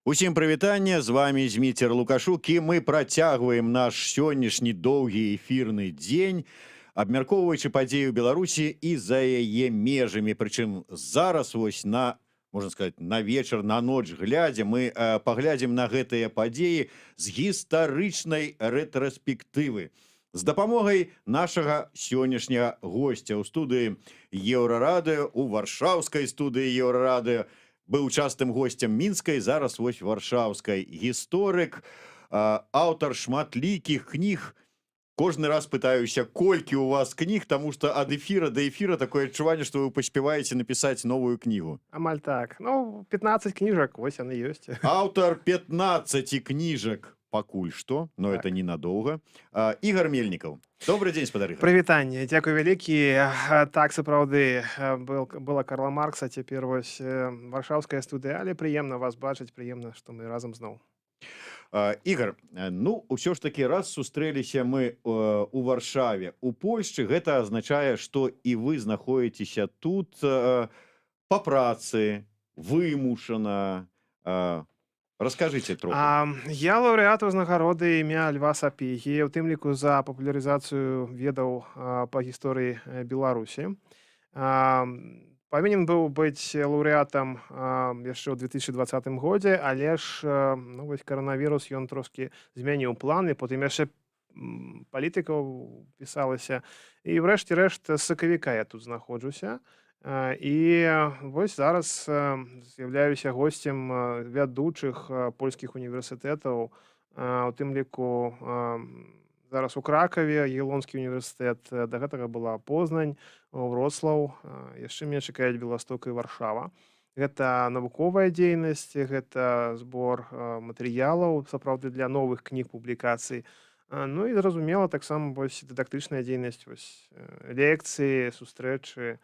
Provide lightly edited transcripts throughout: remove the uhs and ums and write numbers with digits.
Усім прывітанне, з вами Зміцер Лукашук, і мы працягваем наш сённяшні доўгі эфірны дзень, абмяркоўваючы падзею Беларусі і за яе межамі. Прычым зараз вось можна сказаць, на вечар, на ноч глядзя, мы паглядзім на гэтыя падзеі з гістарычнай рэтраспектывы. З дапамогай нашага сённяшняга госця ў студыі Еўрарадыё, у варшаўскай студыі Еўрарадыё, быў частым гостем мінскай, зараз вось варшаўскай. Гісторык, аўтар шматлікіх кніг. Кожны раз пытаюся, колькі у вас кніг, таму што ад эфіра да эфіра такое адчуванне, што вы паспяваеце напісаць новую кнігу. Амаль так. Ну, 15 кніжак, вось яны ёсць. Аўтар 15 кніжак пакуль што, но Так. это ненадоўга. Ігор Мельнікаў. Добрый дзень, спадар Ігор. Прывітанне, дзякуй вялікі. Так, сапраўды, была Карла Маркса, цяпер вось варшаўская студыя, але прыемна вас бачыць, прыемна, што мы разам зноў. Ігор, ну, ўсё ж такі раз сустрэліся мы у Варшаве. У Польшчы гэта азначае, што і вы знаходзіцеся тут па працы, вымушана. Раскажыце трохі. Я лаўрэат узнагароды імя Льва Сапегі, у тым ліку за папулярызацыю ведаў па гісторыі Беларусі. Павінен быў быць лаўрэатам яшчэ ў 2020 годзе, але ж ну, вось каранавірус ён трошкі змяніў планы, потым яшчэ палітыкаў пісалася. І ўрэшце рэшт з сакавіка я тут знаходжуся. І вось зараз з'яўляюся госцем вядучых польскіх універсітэтаў, у тым ліку зараз у Кракаве Ялонскі універсітэт, да гэтага была Познань, Вроцлаў, яшчэ мяне чакаюць Беласток і Варшава. Гэта навуковая дзейнасць, гэта збор матэрыялаў, сапраўды для новых кніг, публікацый. Ну і зразумела, таксама вось дыдактычная дзейнасць, вось лекцыі, сустрэчы,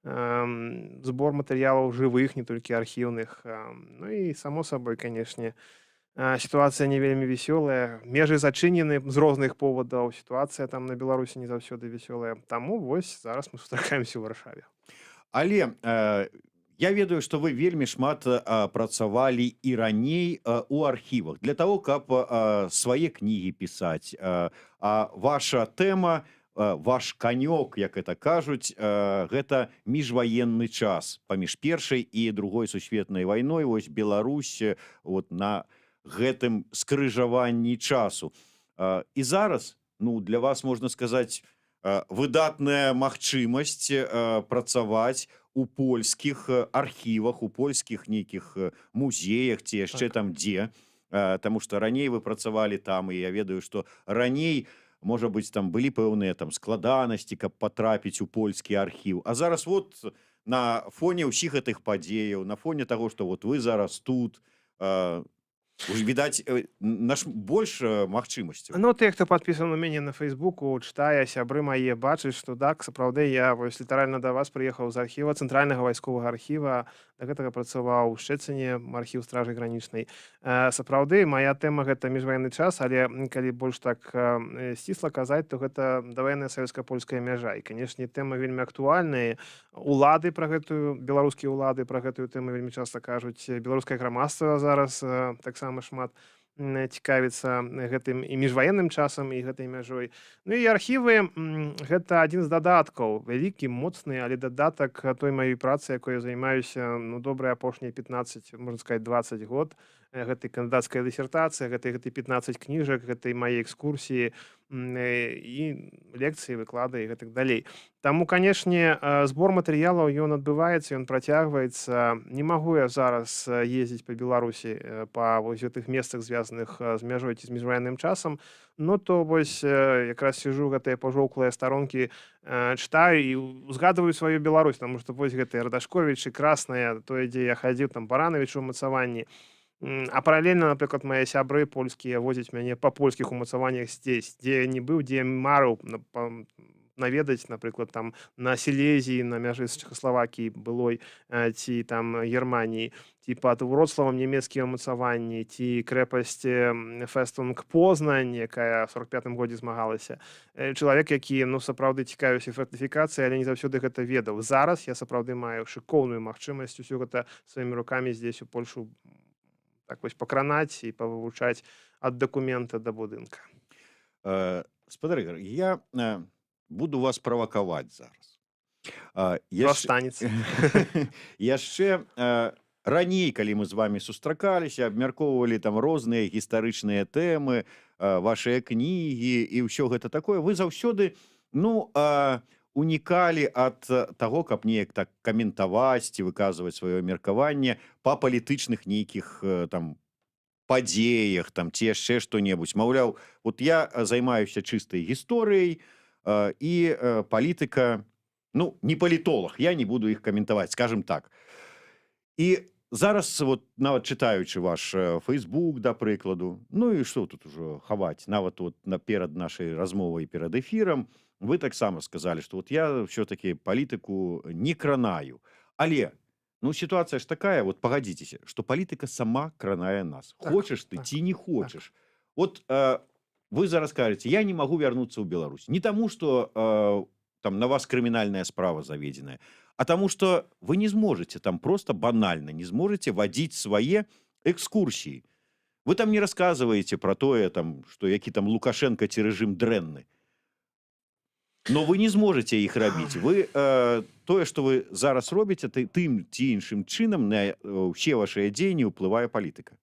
збор матэрыялаў жывых, не толькі архіўных. Ну і само сабой, канешне, сітуацыя не вельмі весёлая. Межы зачынены з розных повадаў. Сітуацыя там на Беларусі не заўсёды весёлая. Таму вось зараз мы сустракаемся ў Варшаве. Але я ведаю, што вы вельмі шмат працавалі і раней у архівах для таго, каб свае кнігі пісаць. А ваша тэма, ваш канёк, як это кажуць, гэта міжваенны час паміж першай і другой сусветнай вайной. Вось Беларусь вот на гэтым скрыжаванні часу. І зараз, ну, для вас, можна сказаць, выдатная магчымасць працаваць у польскіх архівах, у польскіх нейкіх музеях ці яшчэ там дзе. Таму што раней вы працавалі там, і я ведаю, што раней, можа быць, там былі пэўныя там складанасці, каб патрапіць у польскі архіў. А зараз вот на фоне ўсіх гэтых падзеяў, на фоне таго, што вот вы зараз тут, відаць, больш магчымасцяў. Ну, тыя, хто падпісаны на мяне на Фейсбуку, чытае, сябры мае, бачыць, што так, сапраўды, я вось літаральна да вас прыехаў з архіва, цэнтральнага вайсковага архіва, да гэтага працаваў у Шчэціне, архіў стражы гранічнай. Сапраўды, мая тэма гэта міжваенны час, але калі больш так сцісла казаць, то гэта даваенная савецка-польская мяжа. І, канешне, тэма вельмі актуальная. Улады пра гэтую, беларускія ўлады пра гэтую тэму вельмі часта кажуць. Беларускае грамадства зараз таксама шмат цікавіцца гэтым і міжваенным часам, і гэтай мяжой. Ну і архівы гэта адзін з дадаткаў, вялікі, моцны, але дадатак той маёй працы, якой я займаюся, ну, добрыя апошнія 15, можна сказаць, 20 год. Гэтай кандыдацкая дысертацыя, гэтай 15 кніжак, гэтай мае экскурсіі і лекцыі, выклады і гэтак далей. Таму, канешне, збор матэрыялаў ён адбываецца, ён працягваецца. Не магу я зараз ездзіць па Беларусі па вось гэтых месцах, звязаных з мяжой ці з міжваенным часам. Ну то вось якраз сижу, гэтыя пажоўклыя старонкі чытаю і узгадваю сваю Беларусь, таму што вось гэтыя Радашковічы, Красная, тое, дзе я хадзіў, там Баранавіч у умацаванні. А паралельна, напрыклад, мае сябры польскія возяць мяне па польскіх умацаваннях здесь, дзе я не быў, дзе я марыў наведаць, напрыклад, там на Сілезіі, на мяжы з Чэхаславакіяй былой, ці там Германіі, ці пад Вроцлавам нямецкія умацаванні, ці крэпасць Фэстунг Познань, якая ў 45-м годзе змагалася. Чалавек, які, ну, сапраўды цікавіўся фортыфікацыяй, але не заўсёды гэта ведаў. Зараз я сапраўды маю шыкоўную магчымасць усё гэта сваімі рукамі здесь у Польшу так вось пакранаць і павывучаць ад дакумента да будынка. Спадар Ігор, я буду вас правакаваць зараз. Што Яшчэ астанецца? яшчэ раней, калі мы з вами сустракаліся, абмяркоўвалі там розныя гістарычныя тэмы, вашыя кнігі і ўсё гэта такое, вы заўсёды унікалі ад таго, каб неяк так каментаваць ці выказваць сваё меркаванне па палітычных нейкіх там падзеях там ці яшчэ што-небудзь. Маўляў, вот я займаюся чыстай гісторыяй і палітыка, не палітолог, я не буду іх каментаваць, скажем так. І зараз вот нават чытаючы ваш Facebook, да прыкладу, і што тут ужо хаваць, нават вот наперад нашай размовай перад эфірам, вы таксама сказалі, што вот я ўсё-таки палітыку не кранаю. Але ситуация ж такая, вот погодитесь, что политика сама кранае нас. Так, Хочешь ты так, ці не хочешь. Вот вы зараз кажете, я не могу вернуться в Беларусь. Не тому, что там на вас криминальная справа заведенная, а тому, что вы не сможете там просто банально, не сможете водить свои экскурсии. Вы там не рассказываете про то, что які там Лукашенко ці режим дрэнны. Но вы не зможете іх рабіць. Вы тое, што вы зараз робіце, тым ці іншым чынам на ўсе вашыя дзеянні ўплывае палітыка.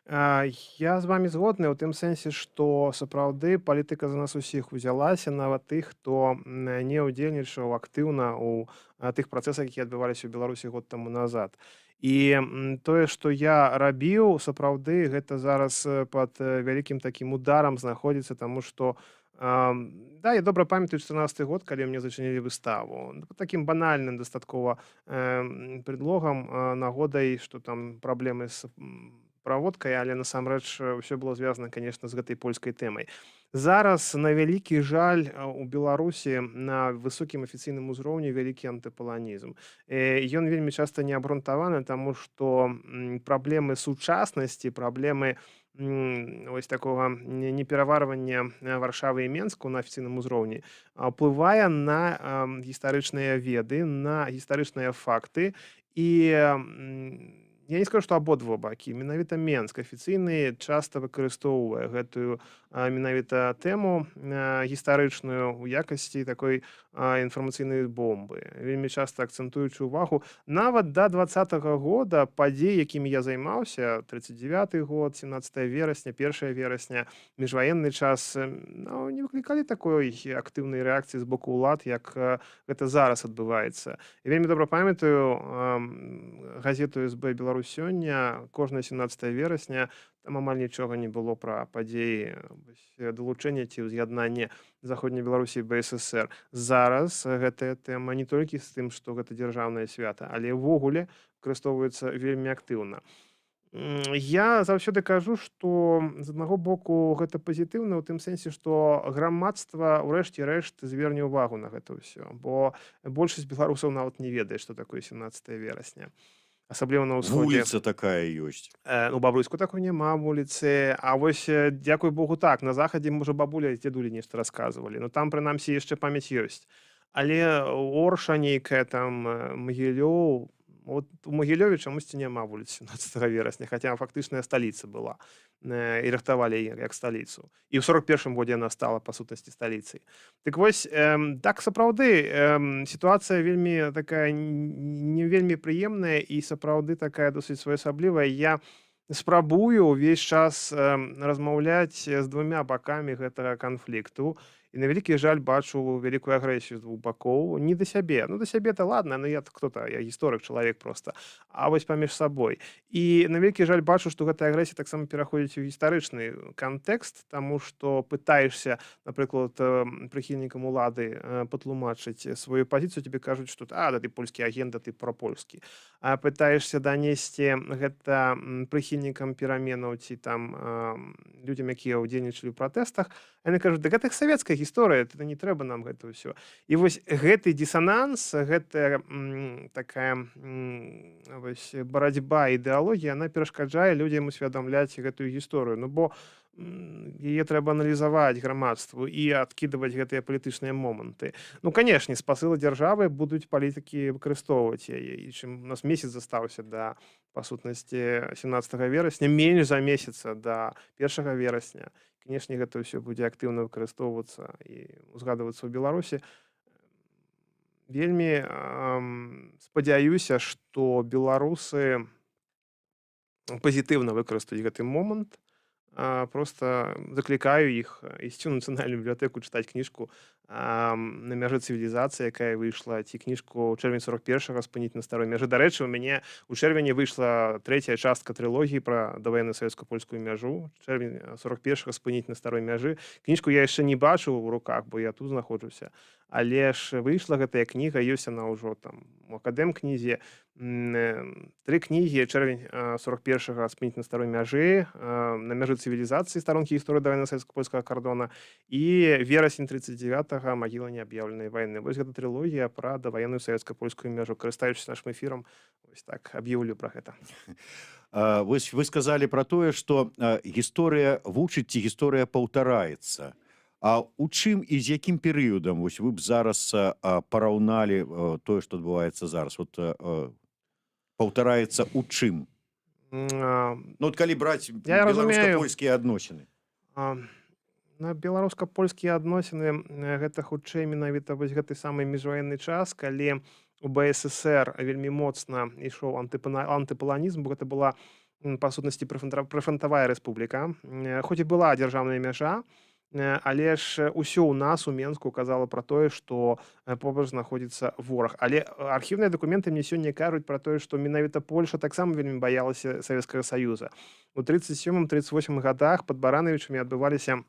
Я з вами згодны ў тым сэнсе, што сапраўды палітыка за нас усіх узялася, нават тых, хто не ўдзельнічаў актыўна ў тых працэсах, якія адбываліся ў Беларусі год таму назад. І тое, што я рабіў, сапраўды гэта зараз пад вялікім такім ударам знаходзіцца, таму што да, я добра памятаю 14 год, калі мне зачынілі выставу. Такім банальным дастаткова предлогам, нагодай, што там праблемы з праводкай, але насамрэч ўсё было звязана, конечно, з гэтай польскай тэмай. Зараз, на вялікі жаль, у Беларусі на высокім афіцыйным узроўні вялікі антыпаланізм. Ён вельмі часта неабрунтаваны, таму што праблемы сучаснасці, праблемы ось такого непераварвання Варшавы і Менску на афіцыйным узроўні ўплывае на гістарычныя веды, на гістарычныя факты. І я не скажу, што абодва бакі. Менавіта Менск афіцыйны часта выкарыстоўвае гэтую менавіта тэму гістарычную ў якасці такой інфармацыйнай бомбы. Вельмі часта акцэнтуючы ўвагу нават да 20-го года падзей, якімі я займаўся, 39-й год, 17 верасня, 1 верасня, міжваенны час, не выклікалі такой актыўнай рэакцыі з боку ўлад, як гэта зараз адбываецца. Я вельмі добра памятаю газету СБ «Беларусь сёння», кожнае 17 верасня, там амаль нічога не было пра падзеі далучэння ці ўз'яднання Заходняй Беларусі і БССР. Зараз гэтая тэма не толькі з тым, што гэта дзяржаўнае свята, але ўвогуле выкарыстоўваецца вельмі актыўна. Я заўсёды кажу, што з аднаго боку гэта пазітыўна ў тым сэнсе, што грамадства ўрэшце рэшт зверне ўвагу на гэта ўсё, бо большасць беларусаў нават не ведае, што такое 17 верасня. Асабліва на ўсходзе. Вуліца такая ёсць. У Бабруйску такой няма вуліцы, а вось, дзякуй Богу, так, на захадзе, можа, бабуля і дзедулі нешта расказвалі, там, прынамсі, яшчэ памяць ёсць. Але Орша нейкая там, Магілёў, вот у Магілёве чамусьці няма вуліцы 17 верасня, хаця фактычная сталіца была, і рыхтавалі як сталіцу. І ў 41-м годзе яна стала, па сутнасці, сталіцай. Так вось, так сапраўды, сітуацыя вельмі такая не вельмі прыемная і сапраўды такая досыць своеасаблівая. Я спрабую ўвесь час размаўляць з двумя бакамі гэтага канфлікту. І на вялікі жаль бачу вялікую агрэсію з двух бакоў, не да сябе. Да сябе-то ладно, я кто-то, я гісторык, чалавек просто, а вось паміж сабой. І на вялікі жаль бачу, што гэтая агрэсія таксама пераходзіць у гістарычны кантэкст, таму што пытаешся, напрыклад, прыхільнікам улады патлумачыць сваю пазіцыю, тебе кажуць, што да ты польскі агент, да ты прапольскі. А пытаешся данесці гэта прыхільнікам пераменаў ці там людзям, якія ўдзельнічалі ў пратэстах, яны кажуць, да гэта савецкая гісторыя, не трэба нам гэта ўсё. І вось гэты дысананс, гэтая такая барацьба ідэалогія, яна перашкаджае людзям усвядамляць гэтую гісторыю. Бо Яе трэба аналізаваць грамадству і адкідваць гэтыя палітычныя моманты. Ну, канешне, спасылы дзяржавы будуць палітыкі выкарыстоўваць яе. І чым у нас месяц застаўся да, па сутнасці, 17 верасня, менш за месяца да 1 верасня. Канешне, гэта ўсё будзе актыўна выкарыстоўвацца і узгадвацца ў Беларусі. Вельмі спадзяюся, што беларусы пазітыўна выкарыстаюць гэты момант. Просто заклікаю іх ісці ў нацыянальную бібліятэку, чытаць кніжку «На мяжы цывілізацыі», якая выйшла, ці кніжку «Чэрвень 41-го» «Спыніць на старой мяжы». Дарэчы, у мяне ў чэрвені выйшла 3-я частка трылогіі пра даваенную савецка-польскую мяжу. «Чэрвень 41-го» «Спыніць на старой мяжы». Кніжку я яшчэ не бачыў у руках, бо я тут знаходжуся. Але ж выйшла гэтая кніга, ёсць яна ўжо там у акадэм-кнізе. 3 кнігі «Чэрвень 41-го» «Спыніць на старой мяжы», «На мяжы цывілізацыі» старонкі гісторыі даваенна савецка-польскага кардона і верасень 39-го «Магіла неаб'яўленай вайны». Вось гэта трылогія пра даваенную савецка-польскую мяжу. Карыстаючыся нашым эфірам, вось так аб'яўлю пра гэта. Вось вы сказалі пра тое, што гісторыя вучыць ці гісторыя паўтараецца. А у чым і з якім перыядам вось вы б зараз параўналі тое, што адбываецца зараз? Вот паўтараецца у чым? Ну, от калі браць Я разумею. беларуска-польскія адносіны. На беларуска-польскія адносіны гэта хутчэй менавіта вось гэты самы міжваенны час, калі у БССР вельмі моцна ішоў антыпаланізм, бо гэта была па сутнасці прыфрантавая рэспубліка. Хоць і была дзяржаўная мяжа, але ж усё ў нас у Менску казала пра тое, што побач знаходзіцца вораг. Але архіўныя дакументы мне сёння кажуць пра тое, што менавіта Польша таксама вельмі баялася Савецкага Саюза. У 37-38 годах пад Баранавічамі адбываліся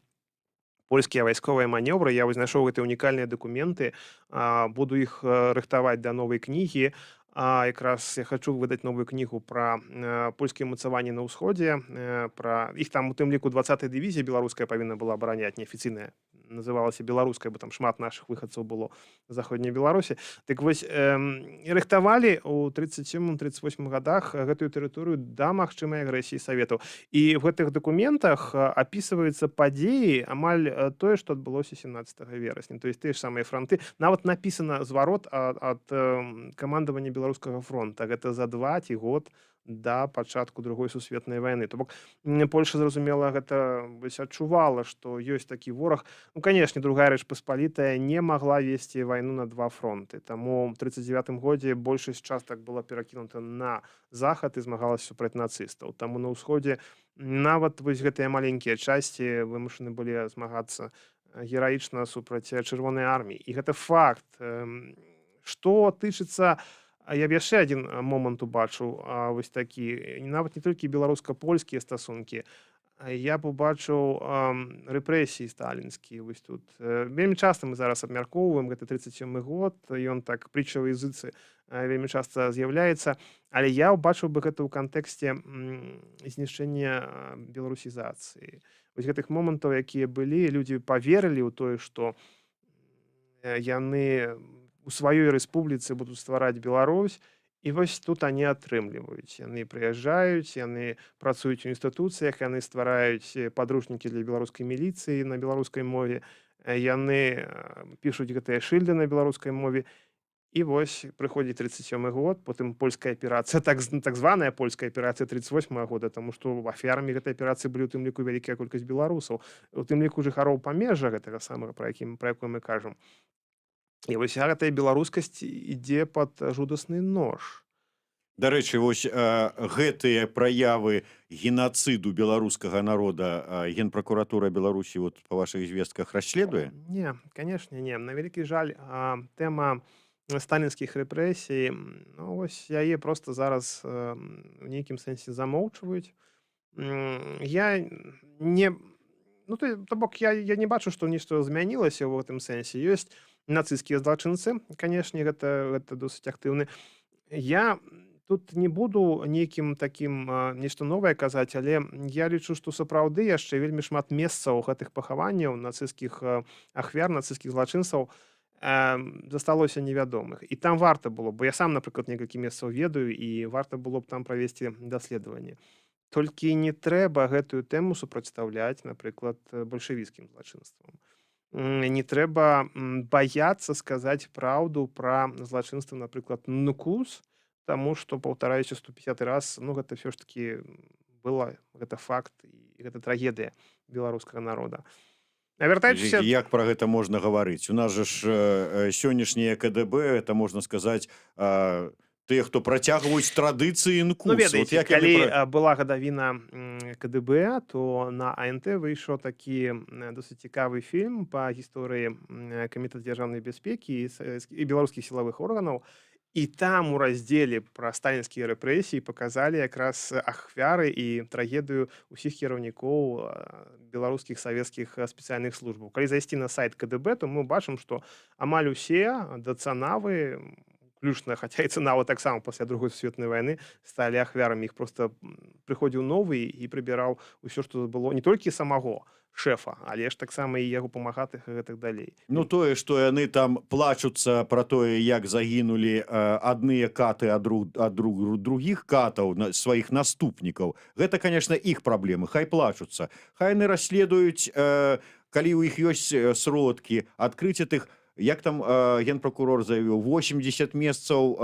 польскія вайсковыя манёвры. Я вось знайшоў гэтыя унікальныя дакументы, буду іх рыхтаваць да новай кнігі. Якраз я хачу выдаць новую кнігу пра польскія ўмацаванні на ўсходзе, пра іх там у тым ліку 20-я дывізія беларуская павінна была абараняць, неафіцыйная, называлася беларуская, бо там шмат нашых выхадцаў было з заходняй Беларусі. Дык вось рыхтавалі ў 37-38 годах гэтую тэрыторыю да магчымай агрэсіі саветаў. І в гэтых дакументах апісваюцца падзеі амаль тое, што адбылося 17 верасня. То есть тыя ж самыя фронты. Нават напісана зварот ад камандавання беларускага фронта. Гэта за 2 ці год да пачатку другой сусветнай вайны. То бок Польша, зразумела, гэта вось адчувала, што ёсць такі вораг. Ну, канешне, другая рэч паспалітая не магла весці вайну на 2 фронты. Таму ў 39 годзе большасць частак была перакінута на захад і змагалася супраць нацыстаў. Таму на ўсходзе нават вось гэтыя маленькія часці вымушаны былі змагацца гераічна супраць чырвонай арміі. І гэта факт. Што тычыцца, я б яшчэ адзін момант убачыў, вось такі, нават не толькі беларуска-польскія стасункі, я б убачыў рэпрэсіі сталінскія. Вось тут вельмі часта мы зараз абмяркоўваем гэты 37 год, ён так прытча ў языцы вельмі часта з'яўляецца, але я ўбачыў бы гэта ў кантэксце знішчэння беларусізацыі. Вось гэтых момантаў, якія былі, людзі паверылі ў тое, што яны у сваёй рэспубліцы будуць ствараць Беларусь, і вось тут они атрымліваюць. Яны прыязджаюць, яны працуюць у інстытуцыях, яны ствараюць падручнікі для беларускай міліцыі на беларускай мове, яны пішуць гэтыя шыльды на беларускай мове. І вось прыходзіць 37 год, потым польская аперацыя, так званая польская аперацыя 38 года, таму што ахвярамі гэтай аперацыі былі ў тым ліку вялікая колькасць беларусаў, у тым ліку жыхароў памежжа гэтага самага, пра якую мы кажам. І вось гэтая беларускасць ідзе пад жудасны нож. Дарэчы, вось гэтыя праявы генацыду беларускага народа Генпракуратура Беларусі вот па вашых звестках расследуе? Не, канешне, не. На вялікі жаль, тэма сталінскіх рэпрэсій, ну, вось яе проста зараз у нейкім сэнсе замоўчваюць. Я не... Ну, то бок, я не бачу, што нешта змянілася ў гэтым сэнсе. Ёсць нацысцкія злачынцы, канешне, гэта досыць актыўны. Я тут не буду нейкім такім нешта новае казаць, але я лічу, што сапраўды яшчэ вельмі шмат месцаў гэтых пахаванняў нацысцкіх ахвяр, нацысцкіх злачынцаў засталося невядомых. І там варта было, бо я сам, напрыклад, некалькі месцаў ведаю, і варта было б там правесці даследаванне. Толькі не трэба гэтую тэму супрацьстаўляць, напрыклад, бальшавіцкім злачынствам. Не трэба баяцца сказаць праўду пра злачынства, напрыклад, НКУС, таму што, паўтараюся 150 раз, ну, гэта ўсё ж такі была, гэта факт і гэта трагедыя беларускага народа. А вяртаючыся Як пра гэта можна гаварыць? У нас жа ж сённяшняе КДБ, это можна сказаць, тыя, хто працягваюць традыцыі Ну, НКУС. Вот ведаеце, як яны калі была гадавіна КДБ, то на АНТ выйшаў такі досыць цікавы фільм па гісторыі камітэта дзяржаўнай бяспекі і беларускіх сілавых органаў. І там у раздзеле пра сталінскія рэпрэсіі паказалі якраз ахвяры і трагедыю ўсіх кіраўнікоў беларускіх савецкіх спецыяльных службаў. Калі зайсці на сайт КДБ, то мы бачым, што амаль усе да цанавы, уключна, хаця і цанава таксама пасля другой сусветнай вайны сталі ахвярамі. Іх проста прыходзіў новы і прыбіраў усё, што было не толькі самого шэфа, але ж таксама і яго памагатых і гэтак далей. Ну, тое, што яны там плачуцца пра тое, як загінулі адныя каты ад другіх катаў, сваіх наступнікаў, гэта, конечно, іх праблемы, хай плачуцца. Хай яны расследуюць, калі ў іх ёсць сродкі, адкрыць тых, як там генпракурор заявіў, 80 месцаў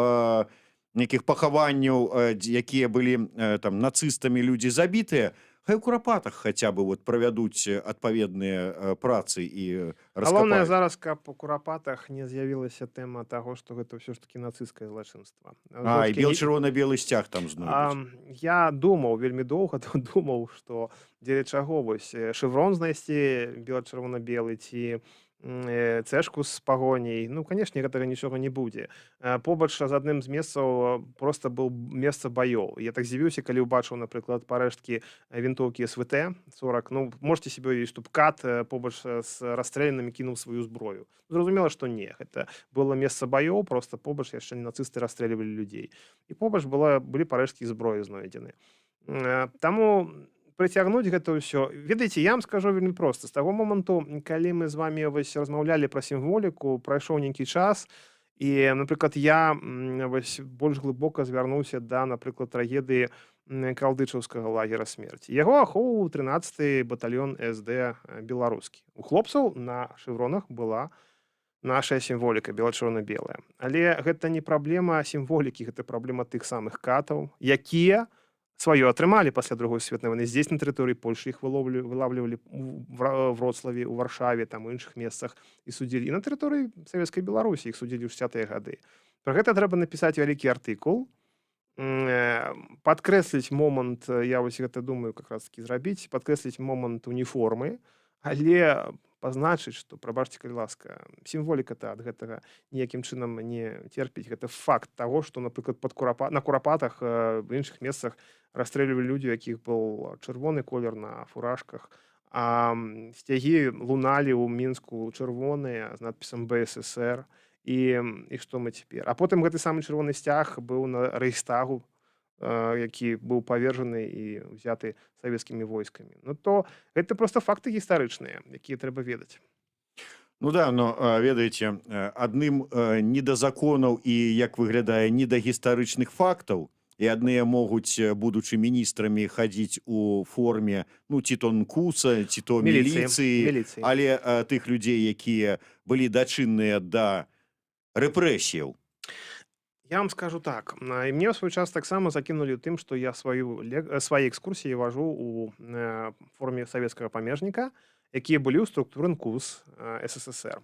нейкіх пахаванняў, якія былі там нацыстамі людзі забітыя, хай у Курапатах хаця бы вот правядуць адпаведныя працы і Галоўнае раскапаюць. зараз, каб у Курапатах не з'явілася тэма таго, што гэта ўсё ж такі нацысцкае злачынства. І бел-чырвона-белы сцяг там знойдуць. Я думаў вельмі доўга, думаў, што дзеля чаго вось шэврон знайсці бела-чырвона-белы ці цэшку з пагоняй. Ну, канешне, гэтага нічога не будзе. Побач з адным з месцаў проста быў месца баёў. Я так здзівіўся, калі ўбачыў, напрыклад, парэшткі вінтоўкі СВТ-40. Ну, можете себе уявіць, што кат побач з расстрэлянымі кінуў сваю зброю. Зразумела, што не. Гэта было месца баёў, проста побач яшчэ нацысты расстрэльвалі людзей. І побач былі парэшткі зброі знойдзены. Таму прыцягнуць гэта ўсё. Ведаеце, я вам скажу вельмі проста. З таго моманту, калі мы з вамі вось размаўлялі пра сімволіку, прайшоў нейкі час, і, напрыклад, я вось больш глыбока звярнуўся да, напрыклад, трагедыі калдычаўскага лагера смерці. Яго ахоўваў 13-й батальён СД беларускі. У хлопцаў на шэвронах была нашая сімволіка бела-чырвона-белая. Але гэта не праблема сімволікі, гэта праблема тых самых катаў, якія сваё атрымалі пасля другой сусветнай вайны. Здесь на тэрыторыі Польшы іх вылавлівалі ў Вроцлаве, у Варшаве, там у іншых месцах і судзілі. І на тэрыторыі савецкай Беларусі іх судзілі ў 60-е гады. Пра гэта трэба напісаць вялікі артыкул, падкрэсліць момант, я вось гэта думаю как раз таки зрабіць, падкрэсліць момант уніформы, але пазначыць, што, прабачце, калі ласка, сімволіка-то ад гэтага ніякім чынам не терпіць. Гэта факт таго, што, напрыклад, на Курапатах, в іншых месцах расстрэльвалі людзі, у якіх быў чырвоны колер на фуражках, а сцягі луналі ў Мінску чырвоныя з надпісам БССР. І што мы цяпер? А потым гэты самы чырвоны сцяг быў на Рэйхстагу, які быў павержаны і ўзяты савецкімі войскамі. Ну, то гэта проста факты гістарычныя, якія трэба ведаць. Ну да, но ведаеце, адным не да законаў і, як выглядае, не да гістарычных фактаў, і адныя могуць, будучы міністрамі, хадзіць у форме, ну, ці то НКУСа, ці то міліцыі, але тых людзей, якія былі дачынныя да рэпрэсіяў. Я вам скажу так. І мне ў свой час таксама закінулі ў тым, што я свае экскурсіі вожу ў форме савецкага памежніка, якія былі ў структуры НКУС СССР.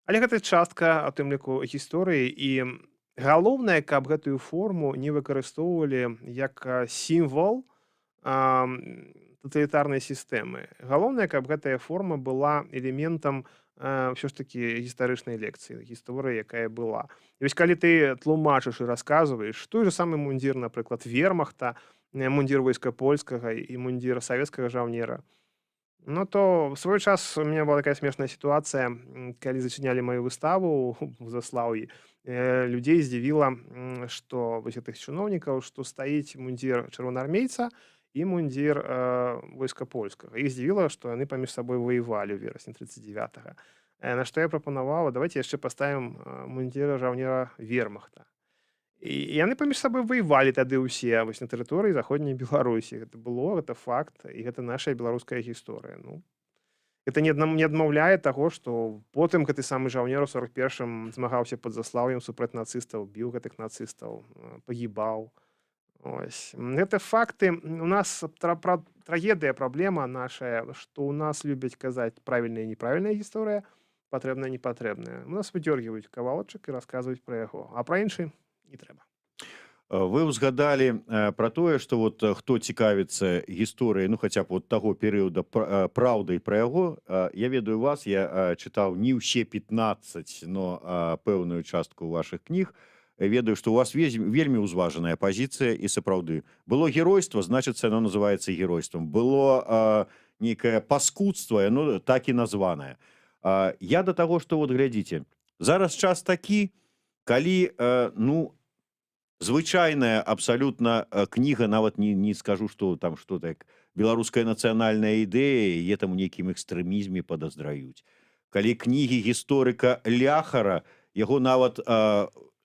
Але гэта частка, у тым ліку, гісторыі, і галоўнае, каб гэтую форму не выкарыстоўвалі як сімвал таталітарнай сістэмы. Галоўнае, каб гэтая форма была элементам ўсё ж такі гістарычнай лекцыі, гісторыі, якая была. І вось калі ты тлумачыш і расказваеш, той же самы мундзір, напрыклад, вермахта, мундзір войска польскага і мундзір савецкага жаўнера, ну то в свой час у меня была такая смешная сітуацыя, калі зачынялі маю выставу у Заслаўі, людзей здзівіла, што вось гэтых чыноўнікаў, што стаіць мундзір чырвонаармейца і мундзір войска польскага. Іх здзівіла, што яны паміж сабой ваявалі ў верасні 39-го. На што я прапанаваў, давайте яшчэ паставім мундзіра жаўнера вермахта. І яны паміж сабой ваявалі тады ўсе вось на тэрыторыі заходняй Беларусі. Гэта было, гэта факт, і гэта наша беларуская гісторыя. Ну, это не адмаўляе таго, што потым гэты самы жаўнер у 41-м змагаўся пад Заслаўем супраць нацыстаў, біў гэтых нацыстаў, пагібаў. Ось. Гэта факты. У нас трагедыя, праблема нашая, што ў нас любяць казаць правільная і неправільная гісторыя, патрэбная, непатрэбная. У нас выдёргіваюць кавалачак і расказваюць пра яго, а пра іншы не трэба. Вы ўзгадалі пра тое, што вот хто цікавіцца гісторыяй, ну хаця б вот таго перыяда праўдай пра яго. Я ведаю вас, я чытаў не ўсе 15, но пэўную частку вашых кніг. Ведаю, што у вас вельмі ўзважаная пазіцыя і сапраўды. Было геройства, значыцца, яно называецца геройствам. Было нейкае паскудства, яно так і названае. Я да таго, што вот глядзіце, зараз час такі, калі, ну, звычайная абсалютна кніга, нават не скажу, што там што так, беларуская нацыянальная ідэя, яе там у нейкім экстрэмізме падазраюць. Калі кнігі гісторыка Ляхара, яго нават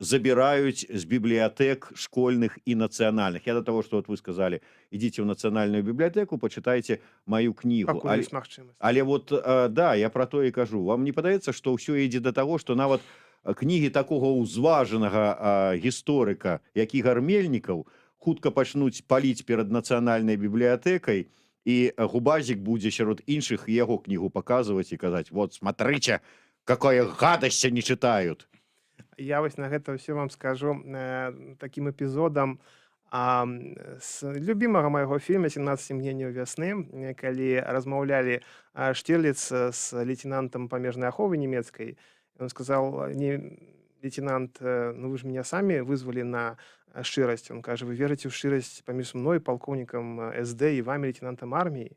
забіраюць з бібліятэк школьных і нацыянальных. Я да таго, што вот вы сказалі, ідзіце ў нацыянальную бібліятэку, пачытайце маю кнігу. Пакуль ёсць магчымасць. Але вот, да, я пра тое і кажу. Вам не падаецца, што ўсё ідзе да таго, што нават кнігі такога ўзважанага гісторыка, як Ігар Мельнікаў, хутка пачнуць паліць перад нацыянальнай бібліятэкай, і Губазік будзе сярод іншых яго кнігу паказваць і казаць: вот, смотрите, какое гадасць не читают. Я вось на гэта ўсё вам скажу такім эпізодам з любімага майго фільма «17 мгненняў вясны», калі размаўлялі Штирлиц з лейтенантам памежнай аховы нямецкай. Он сказал: лейтенант, ну вы же меня сами вызвали на шчырасць. Он кажа: вы верыце ў шчырасць паміж мной, полковником СД, и вами, лейтенантом армии?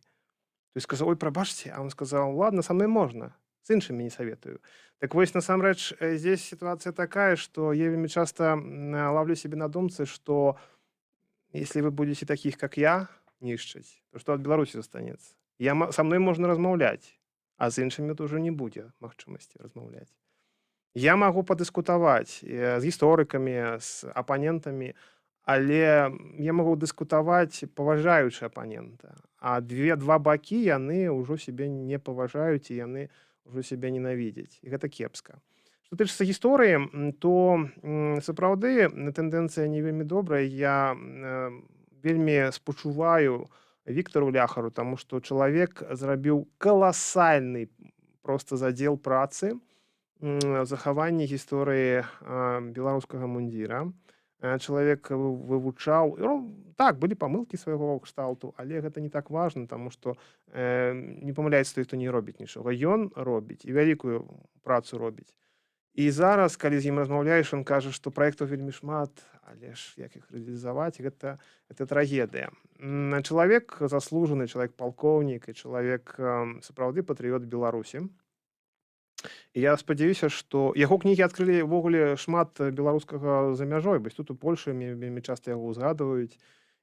То есть сказал: ой, пробачьте. А он сказал: ладно, со мной можно, с іншымі не советую. Так вось, насамрэч, здесь ситуация такая, что я вельмі часто ловлю себе на думцы, что если вы будете таких, как я, нішчыць, то что от Беларуси застанется? Со мной можно размаўляць, а з іншымі то уже не будзе магчымасці размаўляць. Я магу падыскутаваць з гісторыкамі, з апанентамі, але я магу дыскутаваць, паважаючы апанента. А два бакі, яны ўжо сябе не паважаюць, і яны ўжо сябе ненавідзяць. І гэта кепска. Што тычыцца гісторыі, то сапраўды тэндэнцыя не вельмі добрая. Я вельмі спачуваю Віктару Ляхару, таму што чалавек зрабіў каласальны проста задзел працы захаванні гісторыі беларускага мундзіра. Чалавек вывучаў, так, былі памылкі свайго кшталту, але гэта не так важна, таму што не памыляецца той, хто не робіць нічога. Ён робіць і вялікую працу робіць. І зараз, калі з ім размаўляеш, ён кажа, што праектаў вельмі шмат, але ж як іх рэалізаваць, гэта трагедыя. Чалавек заслужаны, чалавек палкоўнік і чалавек сапраўды патрыёт Беларусі. І я спадзяюся, што яго кнігі адкрылі ўвогуле шмат беларускага за мяжой, бо тут у Польшы вельмі часта яго ўзгадваюць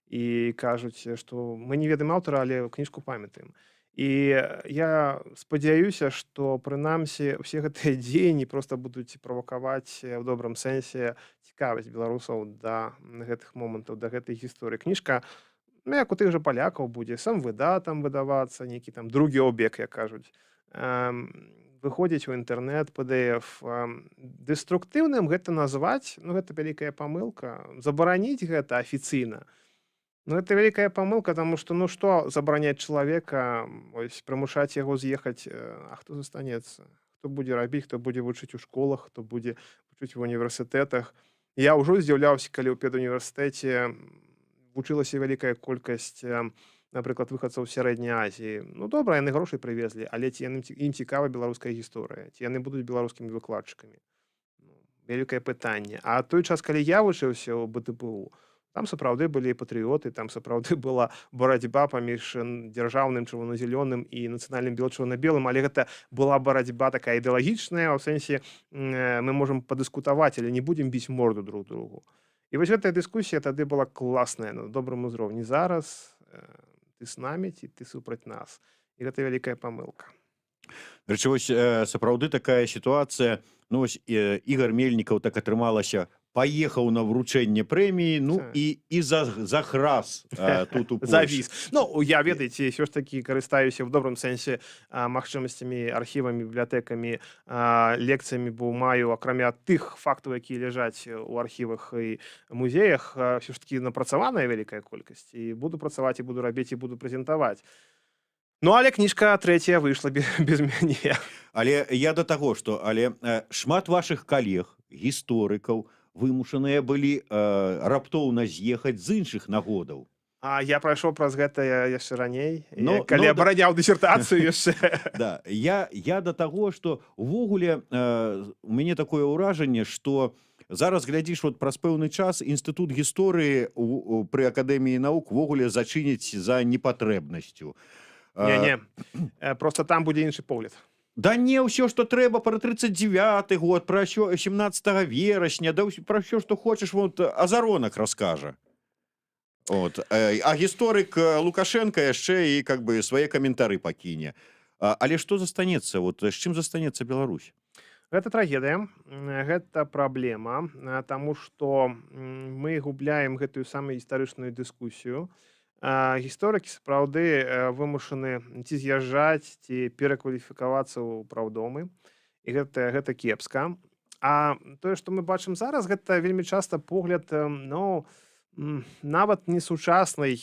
і кажуць, што мы не ведаем аўтара, але кніжку памятаем. І я спадзяюся, што прынамсі ўсе гэтыя дзеянні проста будуць правакаваць у добрым сэнсе цікавасць беларусаў да гэтых момантаў, да гэтай гісторыі. Кніжка, як у тых жа палякаў, будзе сам выдатам выдавацца, нейкі там другі об'ект, як кажуць. Выходзіць у інтэрнэт, PDF. Дэструктыўным гэта назваць, ну гэта вялікая памылка. Забараніць гэта афіцыйна. Ну гэта вялікая памылка, таму што ну што забараняць чалавека, ось прымушаць яго з'ехаць, а хто застанецца? Хто будзе рабіць, хто будзе вучыць у школах, хто будзе вучыць ва універсітэтах. Я ўжо здзіўляўся, калі ў педуніверсітэце вучылася вялікая колькасць, напрыклад, выхадцаў з сярэдняй Азіі. Ну добра, яны грошай прывезлі, але ці ім цікава беларуская гісторыя, ці яны будуць беларускімі выкладчыкамі. Вялікае пытанне. А той час, калі я вучыўся ў БТПУ, там сапраўды былі патрыёты, там сапраўды была барацьба паміж дзяржаўным чырвона-зялёным і нацыянальным чырвона-белым, але гэта была барацьба такая ідэалагічная, у сэнсе мы можам падыскутаваць, але не будзем біць морду друг другу. І вось гэтая дыскусія тады была класная, на добрым узроўні. Зараз ты з намі, ці ты супраць нас. І гэта вялікая памылка. Рэчы, вось сапраўды такая сітуацыя. Ну вось Ігар Мельнікаў, так атрымалася, паехаў на вручэнне прэміі, ну Так. і захрас тут у Польшы. Завіс. Ну, я, ведаеце, ўсё ж такі карыстаюся ў добрым сэнсе магчымасцямі, архівамі, бібліятэкамі, лекцыямі, бо маю, акрамя тых фактаў, якія ляжаць у архівах і музеях, ўсё ж такі напрацаваная вялікая колькасць. І буду працаваць, і буду рабіць, і буду прэзентаваць. Ну, але кніжка трэцяя выйшла без мяне. Але я да таго, што шмат вашых калег, гісторыкаў, вымушаныя былі раптоўна з'ехаць з іншых нагодаў. А я прайшоў праз гэта яшчэ раней, да. калі абараняў дысертацыю яшчэ. Да, я да таго, што увогуле у мяне такое ўражанне, што зараз глядзіш, вот праз пэўны час інстытут гісторыі пры акадэміі навук увогуле зачыніць за непатрэбнасцю. Не, просто там будзе іншы погляд. Да не, ўсё, што трэба пра 39-й год, пра 17 верасня, да пра ўсё, што хочаш, вот Азаронак раскажа. Вот. А гісторык Лукашенко яшчэ і как бы свае каментары пакіне. Але што застанецца? Вот, з чым застанецца Беларусь? Гэта трагедыя, гэта праблема, таму што мы губляем гэтую самую гістарычную дыскусію. Гісторыкі сапраўды вымушаны ці з'язджаць, ці перакваліфікавацца ў праўдомы. І гэта кепска. А тое, што мы бачым зараз, гэта вельмі часта погляд, ну, нават не сучаснай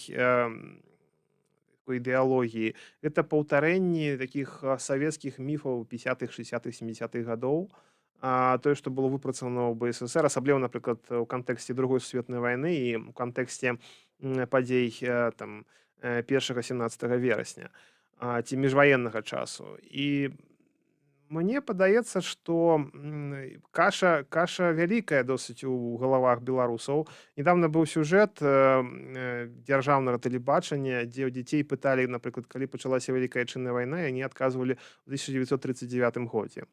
ідэалогіі. Гэта паўтарэнні такіх савецкіх міфаў 50-х, 60-х, 70-х гадоў. Тое, што было выпрацавана ў БССР, асабліва, напрыклад, у кантэксце Другой сусветнай вайны і ў кантэксце падзей там 1-17 верасня ці міжваеннага часу. І мне падаецца, што каша вялікая досыць у галавах беларусаў. Недавно быў сюжэт дзяржаўнага тэлебачання, дзе ў дзяцей пыталі, напрыклад, калі пачалася Вялікая Адчынная вайна, і яны адказвалі ў 1939 годзе.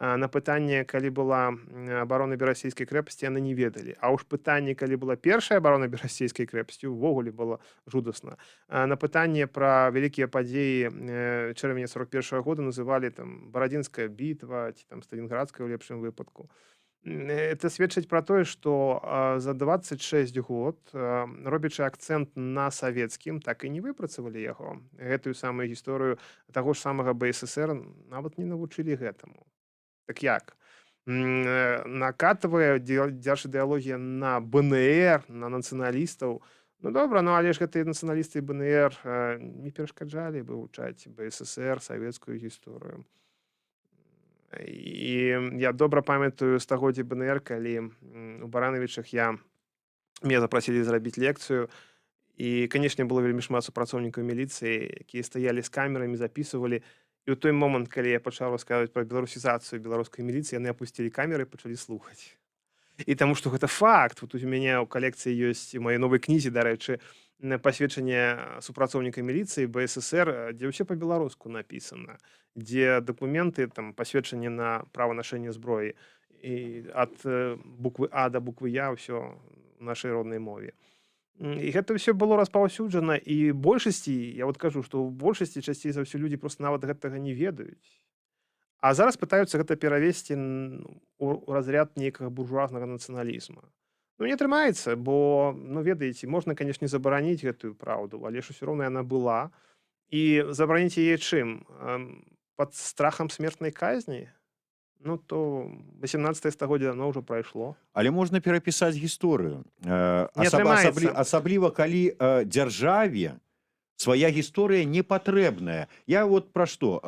На пытанне, калі была абарона Берасцейскай крэпасці, яны не ведалі. А ўж пытанне, калі была першая абарона Берасцейскай крэпасці, увогуле было жудасна. На пытанне пра вялікія падзеі чэрвеня 41-го года называлі там Барадзінская бітва ці там Сталінградская ў лепшым выпадку. Это сведчыць пра тое, што за 26 год, робячы акцэнт на савецкім, так і не выпрацавалі яго. Гэтую самую гісторыю таго ж самага БССР нават не навучылі гэтаму. Так як? Накатвае дзяржідэалогія на БНР, на нацыяналістаў. Ну добра, ну але ж гэтыя нацыяналісты і БНР не перашкаджалі вывучаць БССР, савецкую гісторыю. І я добра памятаю стагоддзе БНР, калі у Баранавічах мяне запрасілі зрабіць лекцыю. І, канешне, было вельмі шмат супрацоўнікаў міліцыі, якія стаялі з камерамі, запісывалі. І ў той момант, калі я пачаў расказваць пра беларусізацыю беларускай міліцыі, яны апусцілі камеры і пачалі слухаць. І таму што гэта факт. Вот у мяне ў калекцыі ёсць у маёй новай кнізе, дарэчы, пасведчанне супрацоўніка міліцыі БССР, дзе ўсё па-беларуску напісана, дзе дакументы, там пасведчанне на права нашэння зброі і ад буквы А да буквы Я ўсё ў нашай роднай мове. І гэта ўсё было распаўсюджана, і большасці, я вот кажу, што ў большасці часцей за ўсё людзі проста нават гэтага не ведаюць. А зараз пытаюцца гэта перавесці у разряд нейкага буржуазнага нацыяналізма. Ну, не атрымаецца, бо, ну, ведаеце, можна, канешне, забараніць гэтую праўду, але ж усё роўна яна была. І забараніць яе чым? Пад страхам смертнай казні? Ну, то 18 стагоддзя оно ўжо прайшло. Але можна перапісаць гісторыю. Не атрымаецца. Асабліва, калі дзяржаве свая гісторыя не патрэбная. Я вот пра што?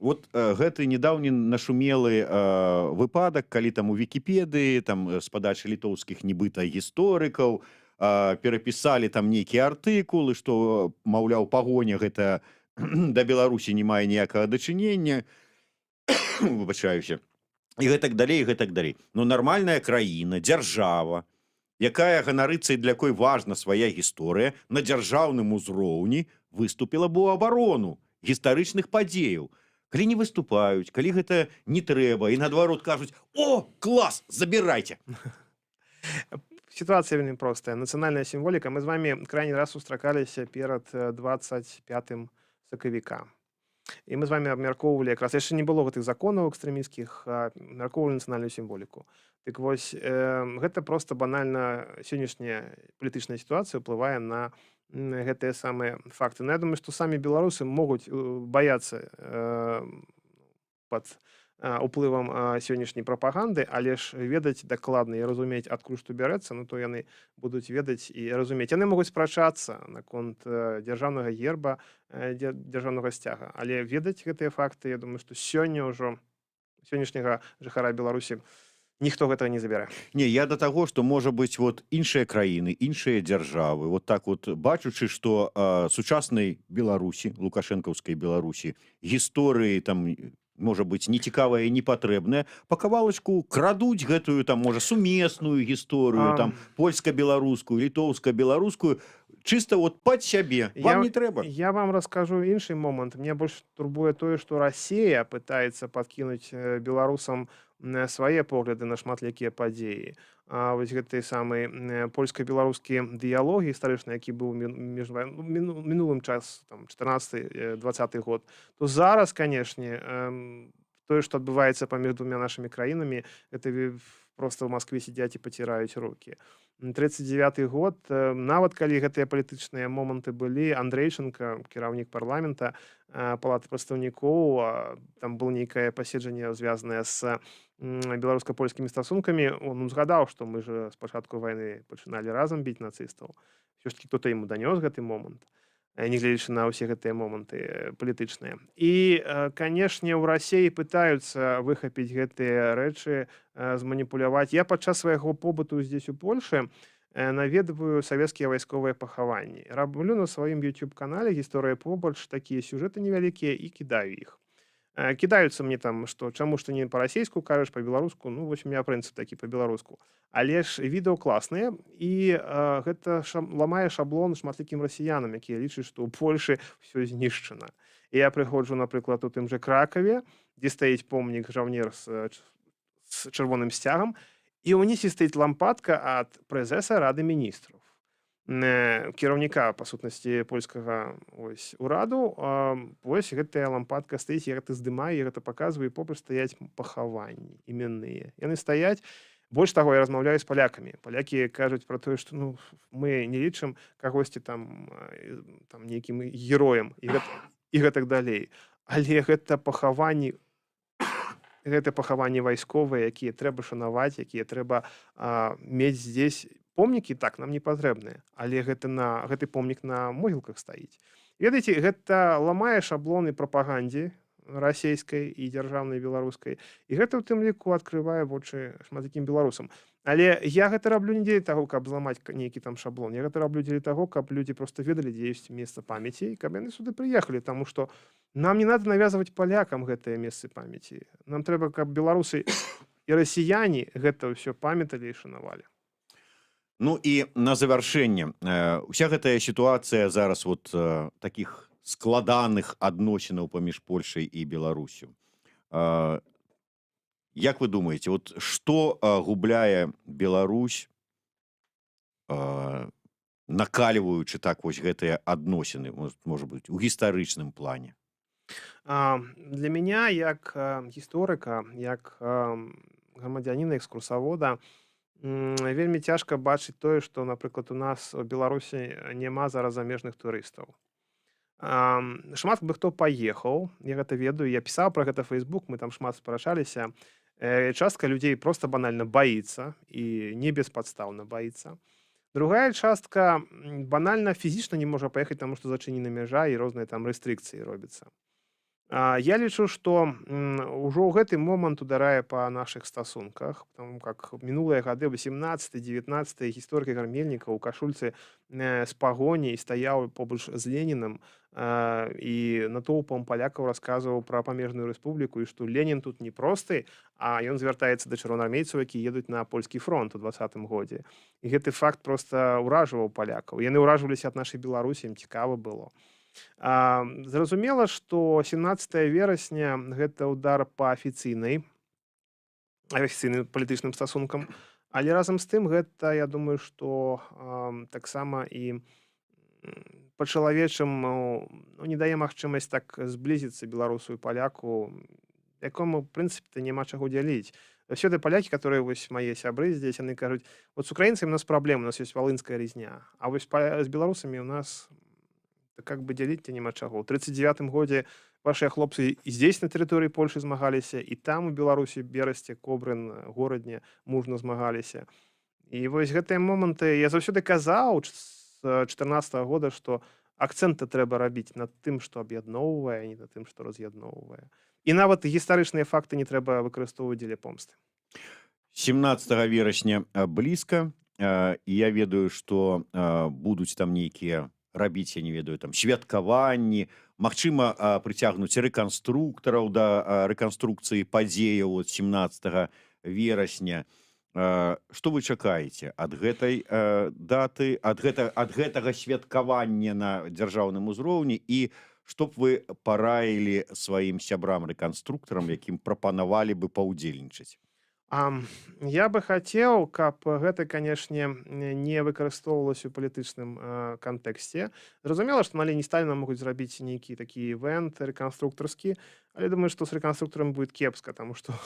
Вот гэты недаўні нашумелы выпадак, калі там у Вікіпедыі, там з падачы літоўскіх нібыта гісторыкаў перапісалі там нейкія артыкулы, што, маўляў, пагоня гэта да Беларусі не мае ніякага дачынення. Выбачаюся. І гэтак далей, і гэтак далей. Ну, нармальная краіна, дзяржава, якая ганарыцца і для якой важна свая гісторыя, на дзяржаўным узроўні выступіла б у абарону гістарычных падзеяў. Калі не выступаюць, калі гэта не трэба, і наадварот кажуць: «О, клас, забірайце!» Ситуация вельмі простая. Нацыянальная сімволіка. Мы з вами крайні раз сустракаліся перад 25 сакавіка. І мы з вамі абмяркоўвалі якраз яшчэ не было гэтых законаў экстрэмісцкіх, абмяркоўвалі нацыянальную сімволіку. Дык вось гэта проста банальна сённяшняя палітычная сітуацыя ўплывае на гэтыя самыя факты. Ну, я думаю, што самі беларусы могуць баяцца пад уплывам сённяшняй прапаганды, але ж ведаць дакладна і разумець, адкуль што бярэцца, ну то яны будуць ведаць і разумець. Яны могуць спрачацца наконт дзяржаўнага герба, дзяржаўнага сцяга, але ведаць гэтыя факты, я думаю, што сёння ўжо сённяшняга жыхара Беларусі ніхто гэтага не забярэ. Не, я до таго, што можа быць вот іншыя краіны, іншыя дзяржавы, вот так вот бачучы, што сучаснай Беларусі, лукашэнкаўскай Беларусі, гісторыі там можа быць нецікавая і непатрэбная, па кавалачку крадуць гэтую там можа сумесную гісторыю, там польска-беларускую, літоўска-беларускую, чыста вот пад сябе. Вам не трэба. Я вам раскажу іншы момант. Мне больш турбуе тое, што Расія пытаецца падкінуць беларусам свае погляды на шматлікія падзеі. Вось гэты самы польска-беларускі дыялог гістарычны, які быў мінулым час, 14-20 год, то зараз, канешне, тое, што адбываецца паміж двумя нашымі краінамі, гэта проста ў Маскве сядзяць і паціраюць рукі. 39 год, нават калі гэтыя палітычныя моманты былі, Андрэйчанка, кіраўнік парламента, палаты прадстаўнікоў, там было нейкае паседжанне, звязанае з беларуска-польскімі стасункамі, он узгадаў, што мы ж з пачатку вайны пачыналі разам біць нацыстаў. Усё ж такі кто-то яму данёс гэты момант, нягледзячы на ўсе гэтыя моманты палітычныя. І, канешне, ў Расіі пытаюцца выхапіць гэтыя рэчы, зманіпуляваць. Я падчас свайго побыту здесь у Польшы наведваю савецкія вайсковыя пахаванні. Раблю на сваім YouTube-канале «Гісторыя побач» такія сюжэты невялікія і кідаю іх. Кідаюцца мне там, што чаму ж ты не па-расейску кажаш, па-беларуску, ну вось у меня прынцып такі па-беларуску. Але ж відэо класныя, і гэта ламае шаблон шматлікім расіянам, якія лічаць, што ў Польшы ўсё знішчана. І я прыходжу, напрыклад, у тым жа Кракаве, дзе стаіць помнік жаўнер з чырвоным сцягам, і ўнізе стаіць лампадка ад прэзеса Рады міністраў. Кіраўніка, па сутнасці, польскага ураду. Вось гэтая лампадка стаіць, я гэта здымаю, я гэта паказваю, і побач стаяць пахаванні іменныя. Яны стаяць. Больш таго, я размаўляю з палякамі. Палякі кажуць пра тое, што мы не лічым кагосьці там нейкім героем і гэтак далей. Але гэта пахаванні вайсковыя, якія трэба шанаваць, якія трэба мець здесь. Помнікі так нам не патрэбныя, але гэты помнік на могілках стаіць. Ведаеце, гэта ламае шаблоны прапагандзе расійскай і дзяржаўнай беларускай, і гэта ў тым ліку адкрывае вочы шматлікім беларусам. Але я гэта раблю не дзеля таго, каб зламаць нейкі там шаблон. Я гэта раблю дзеля таго, каб людзі проста ведалі, дзе ёсць месца памяці, і каб яны сюды прыехалі, таму што нам не надо навязваць палякам гэтыя месцы памяці. Нам трэба, каб беларусы і расіяне гэта ўсё памяталі і шанавалі. Ну і на завяршэнне, уся гэтая сітуацыя зараз вот такіх складаных адносінаў паміж Польшай і Беларусю. Як вы думаеце, вот што губляе Беларусь, накальваючы так вось гэтыя адносіны, можа быць, у гістарычным плане? Для меня, як гісторыка, як грамадзяніна, экскурсавода, вельмі цяжка бачыць тое, што, напрыклад, у нас у Беларусі няма зараз замежных турыстаў. Шмат бы хто паехаў, я гэта ведаю, я пісаў пра гэта Facebook, мы там шмат спрачаліся. Частка людзей проста банальна баіцца, і не беспадстаўна баіцца. Другая частка банальна фізічна не можа паехаць, таму што зачынена мяжа і розныя там рэстрыкцыі робяцца. Я лічу, што ўжо ў гэты момант ударае па нашых стасунках, таму как мінулыя гады 18-19 гісторыкі Гармельніка ў кашульцы з пагоняй стаяў побач з Ленінам і натоўпам палякаў расказваў пра памежную рэспубліку, і што Ленін тут не просты, а ён звяртаецца да чырвонаармейцаў, які едуць на польскі фронт у 20-м годзе. І гэты факт проста ўражваў палякаў. Яны ўражваліся ад нашай Беларусі, ім цікава было. Зразумела, што 17 верасня гэта ўдар па афіцыйным палітычным стасункам, але разам з тым гэта, я думаю, што таксама і па-чалавечаму, ну, не дае магчымасць так зблізіцца беларусу і паляку, якому, в прынцыпе-то, няма чаго дзяліць. Заўсёды палякі, которые вось мае сябры здесь, яны кажуць: "Вот з украінцамі у нас праблема, у нас ёсць валынская рызня, а вось з беларусамі у нас как бы дзяліць-то няма чаго. У 39 годзе вашыя хлопцы і здесь на тэрыторыі Польшы змагаліся, і там у Беларусі, Берасце, Кобрын, Горадне мужна змагаліся. І вось гэтыя моманты я заўсёды казаў з 14 года, што акцэнты трэба рабіць над тым, што аб'ядноўвае, а не над тым, што раз'ядноўвае. І нават гістарычныя факты не трэба выкарыстоўваць дзеля помсты. 17 верасня блізка, і я ведаю, што будуць там нейкія рабіць, я не ведаю, там святкаванні, магчыма, прыцягнуць рэканструктараў да рэканструкцыі падзеяў от 17 верасня. Што вы чакаеце ад гэтай даты, ад гэтага святкавання на дзяржаўным узроўні, і што б вы параілі сваім сябрам-рэканструктарам, якім прапанавалі бы паўдзельнічаць? Я бы хацеў, каб гэта, канешне, не выкарыстоўвалася ў палітычным кантэксце. Зразумела, што на алені Сталіна могуць зрабіць нейкі такі івэнт рэканструктарскі, але думаю, што з рэканструктарам будет кепска, таму што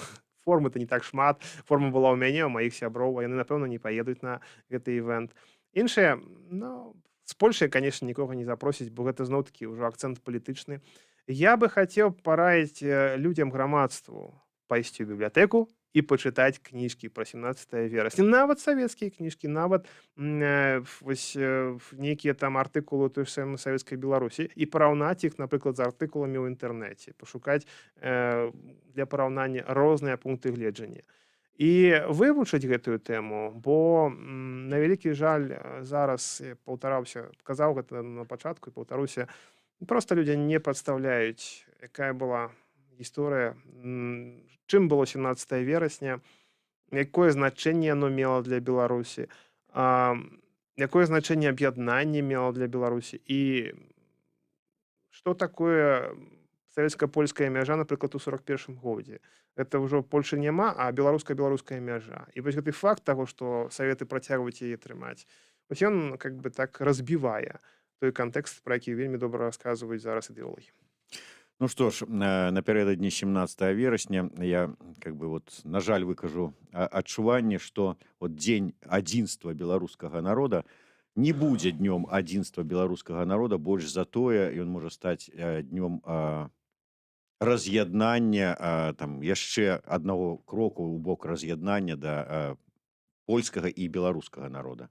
формы-то не так шмат. Форма была ў мяне, у маіх сяброў, а яны, напэўна, не паедуць на гэты івэнт. Іншыя, ну, з Польшай, канешне, нікога не запросіць, бо гэта зноў-такі ўжо акцэнт палітычны. Я бы хацеў параіць людзям, грамадству пайсці ў бібліятэку і пачытаць кніжкі пра 17 верасня. Нават савецкія кніжкі, нават вось нейкія там артыкулы той ж самай савецкай Беларусі і параўнаць іх, напрыклад, з артыкуламі ў інтэрнэце, пашукаць для параўнання розныя пункты гледжання. І вывучыць гэтую тэму, бо на вялікі жаль зараз казаў гэта на пачатку і паўтаруся, проста людзі не прадстаўляюць, якая была гісторыя, чым было 17 верасня, якое значэнне яно мела для Беларусі, якое значэнне аб'яднанне мела для Беларусі, і што такое савецка-польская мяжа, напрыклад, у 41 годзе. Гэта ўжо Польшы няма, а беларуска-беларуская мяжа. І вось гэты факт таго, што саветы працягваюць яе трымаць, вось ён как бы так разбівае той кантэкст, пра які вельмі добра расказваюць зараз ідэолагі. Ну што ж, напярэдадні 17 верасня я, как бы, вот, на жаль, выкажу адчуванне, што от дзень адзінства беларускага народа не будзе днём адзінства беларускага народа, больш за тое, ён можа стаць днём раз'яднання, там яшчэ аднаго кроку ў бок раз'яднання да польскага і беларускага народа.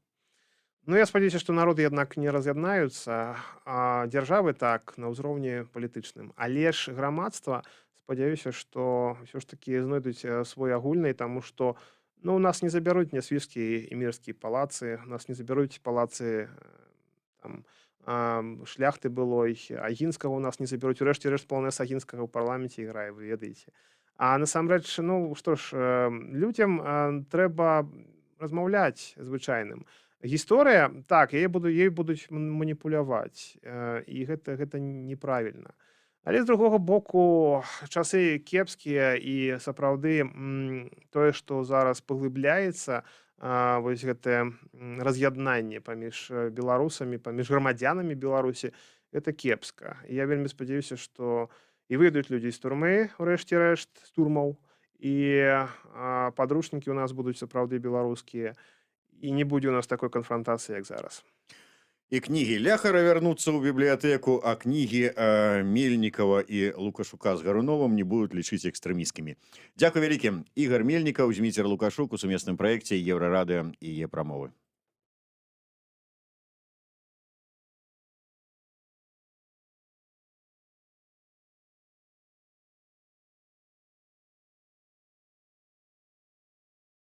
Ну, я спадзяюся, што народы, аднак, не раз'яднаюцца, а дзяржавы так, на ўзроўні палітычным. Але ж грамадства, спадзяюся, што ўсё ж такі знойдуць свой агульны, таму што, ну, у нас не забяруць Нясвіжскі і Мірскі палацы, у нас не забяруць палацы там, шляхты былой, Агінскага у нас не забяруць, урэшце рэшт палонэс Агінскага ў парламенце іграе, вы ведаеце. А насамрэч, ну, што ж, людзям трэба размаўляць звычайным. Гісторыя, так, ёй будуць маніпуляваць, і гэта неправільна. Але з другога боку, часы кепскія, і сапраўды тое, што зараз паглыбляецца, вось гэтае раз'яднанне паміж беларусамі, паміж грамадзянамі Беларусі, гэта кепска. Я вельмі спадзяюся, што і выйдуць людзі з турмы, урэшце рэшт, з турмаў, і падручнікі ў нас будуць сапраўды беларускія, і не будзе у нас такой канфрантацыі, як зараз. І кнігі Ляхара вярнуцца ў бібліятэку, а кнігі Мельнікава і Лукашука з Гаруновым не будуць лічыць экстрэміскімі. Дзякуй вялікі. Ігар Мельнікаў, Зміцер Лукашук у сумесным праекце Еўрарадыё і Е-прамовы.